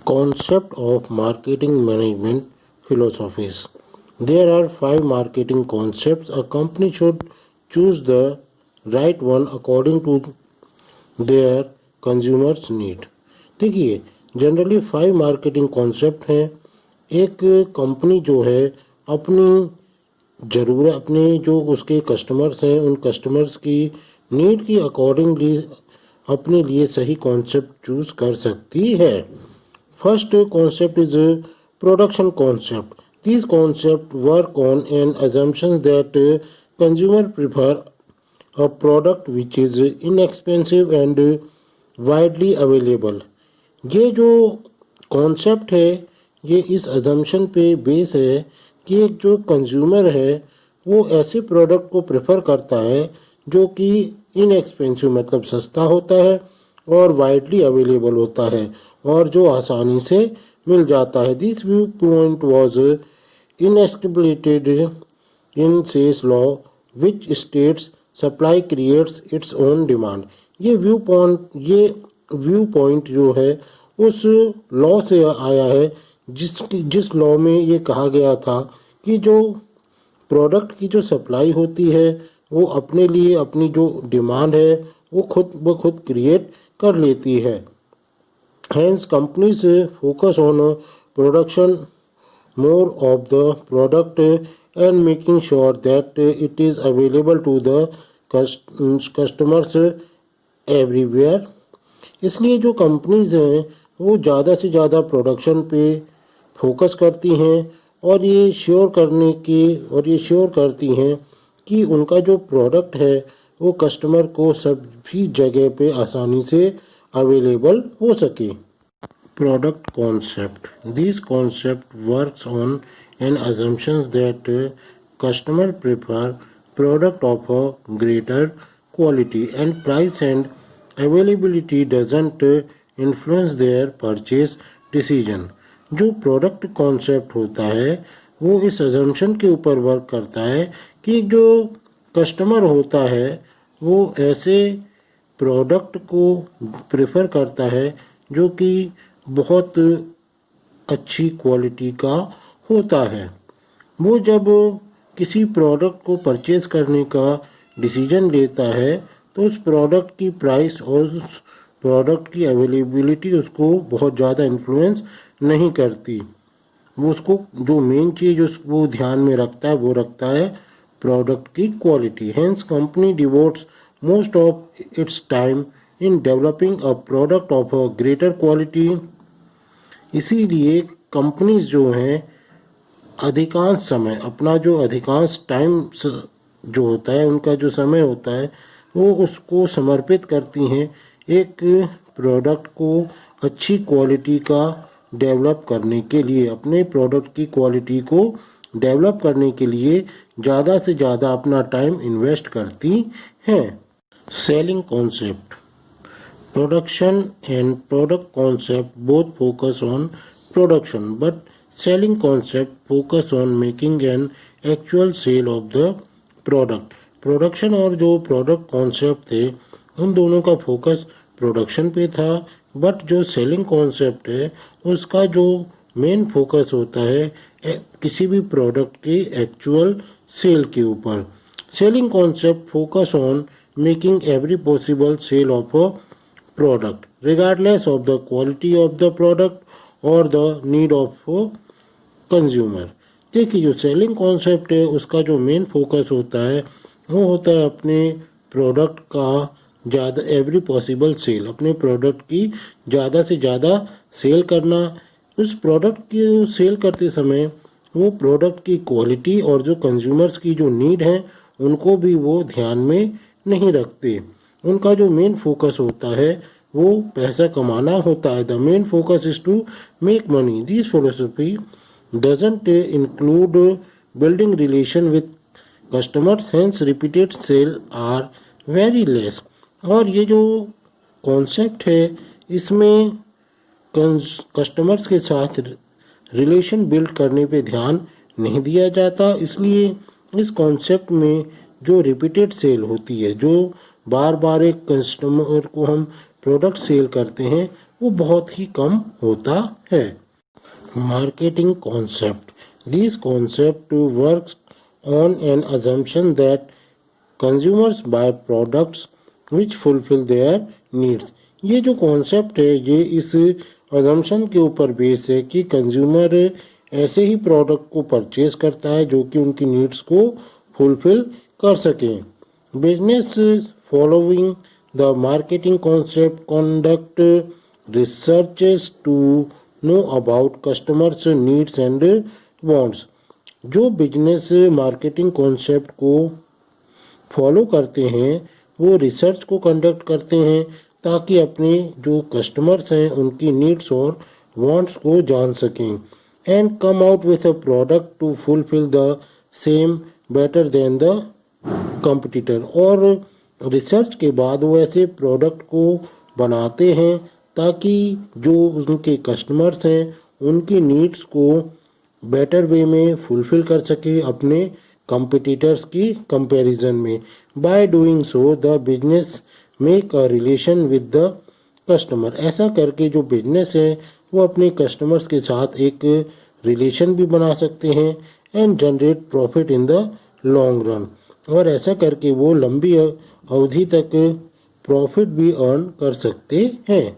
Concept of marketing management philosophies. There are 5 marketing concepts. A company should choose the right one according to their consumers need. देखिए, generally 5 marketing concept हैं. एक company जो है अपनी ज़रूरत, अपने जो उसके कस्टमर्स हैं उन कस्टमर्स की नीड की अकॉर्डिंगली अपने लिए सही कॉन्सेप्ट चूज़ कर सकती है. First concept is production concept. These concepts work on an assumption that consumer prefer a product which is inexpensive and widely available. ये जो कॉन्सेप्ट है ये इस अजम्पशन पे बेस है कि एक जो कंज्यूमर है वो ऐसे प्रोडक्ट को प्रेफर करता है जो कि इनएक्सपेंसिव मतलब सस्ता होता है और वाइडली अवेलेबल होता है और जो आसानी से मिल जाता है. This view point was established in sales law which states supply creates its own demand. ये व्यू पॉइंट जो है उस लॉ से आया है जिस लॉ में ये कहा गया था कि जो प्रोडक्ट की जो सप्लाई होती है वो अपने लिए अपनी जो डिमांड है वो खुद क्रिएट कर लेती है. Hence, companies focus on production more of the product and making sure that it is available to the customers everywhere. इसलिए जो कंपनीज हैं वो ज़्यादा से ज़्यादा प्रोडक्शन पे फोकस करती हैं और ये श्योर करती हैं कि उनका जो प्रोडक्ट है वो कस्टमर को सभी जगह पे आसानी से अवेलेबल हो सके. Product concept. This concept works on an assumption that customer prefer product of a greater quality and price and availability doesn't influence their purchase decision. जो प्रोडक्ट कॉन्सेप्ट होता है वो इस अजम्पशन के ऊपर वर्क करता है कि जो कस्टमर होता है वो ऐसे प्रोडक्ट को प्रेफर करता है जो कि बहुत अच्छी क्वालिटी का होता है. वो जब किसी प्रोडक्ट को परचेज़ करने का डिसीजन लेता है तो उस प्रोडक्ट की प्राइस और उस प्रोडक्ट की अवेलेबिलिटी उसको बहुत ज़्यादा इन्फ्लुएंस नहीं करती. वो उसको जो मेन चीज़ वो ध्यान में रखता है वो रखता है प्रोडक्ट की quality. Hence company devotees most of its time in developing a product of a greater quality. इसीलिए कंपनीज जो हैं अधिकांश समय अपना जो अधिकांश टाइम जो होता है उनका जो समय होता है वो उसको समर्पित करती हैं एक प्रोडक्ट को अच्छी क्वालिटी का डेवलप करने के लिए. अपने प्रोडक्ट की क्वालिटी को डेवलप करने के लिए ज़्यादा से ज़्यादा अपना टाइम इन्वेस्ट करती हैं. Selling concept. Production and product concept both focus on production, but selling concept focus on making an actual sale of the product. Production और जो प्रोडक्ट कॉन्सेप्ट थे उन दोनों का फोकस प्रोडक्शन पे था, बट जो सेलिंग कॉन्सेप्ट है उसका जो मेन फोकस होता है किसी भी प्रोडक्ट की एक्चुअल सेल के ऊपर. Selling concept focus on making every possible sale of a product regardless of the quality of the product or the need of a consumer. देखिए जो सेलिंग कॉन्सेप्ट है उसका जो मेन फोकस होता है वो होता है अपने प्रोडक्ट का ज़्यादा एवरी पॉसिबल सेल, अपने प्रोडक्ट की ज़्यादा से ज़्यादा सेल करना. उस प्रोडक्ट की सेल करते समय वो प्रोडक्ट की क्वालिटी और जो कंज्यूमर्स की जो नीड है उनको भी वो ध्यान में नहीं रखते. उनका जो मेन फोकस होता है वो पैसा कमाना होता है. The main focus is to make money. This philosophy doesn't include building relation with customers, hence repeated sale are very less. और ये जो कॉन्सेप्ट है इसमें कस्टमर्स के साथ रिलेशन बिल्ड करने पे ध्यान नहीं दिया जाता. इसलिए इस कॉन्सेप्ट में जो रिपीटेड सेल होती है, जो बार बार एक कस्टमर को हम प्रोडक्ट सेल करते हैं वो बहुत ही कम होता है। Marketing concept. These concept works on an assumption that consumers buy products which fulfill their needs. ये जो कॉन्सेप्ट है ये इस अजम्पशन के ऊपर बेस है कि कंज्यूमर ऐसे ही प्रोडक्ट को परचेज करता है जो कि उनकी नीड्स को फुलफिल कर सकें। Business following the marketing concept conduct researches to know about customers needs and wants. जो बिजनेस मार्केटिंग कॉन्सेप्ट को फॉलो करते हैं वो रिसर्च को कंडक्ट करते हैं ताकि अपने जो कस्टमर्स हैं उनकी नीड्स और वांट्स को जान सकें and come out with a product to fulfil the same better than the competitor. और रिसर्च के बाद वो ऐसे प्रोडक्ट को बनाते हैं ताकि जो उनके कस्टमर्स हैं उनकी नीड्स को बेटर वे में फुलफिल कर सके अपने कंपटीटर्स की कंपैरिजन में। By doing so the business make a relation with the customer. ऐसा करके जो बिजनेस है वो अपने कस्टमर्स के साथ एक रिलेशन भी बना सकते हैं and generate profit in the long run. और ऐसा करके वो लंबी अवधि तक प्रॉफिट भी अर्न कर सकते हैं।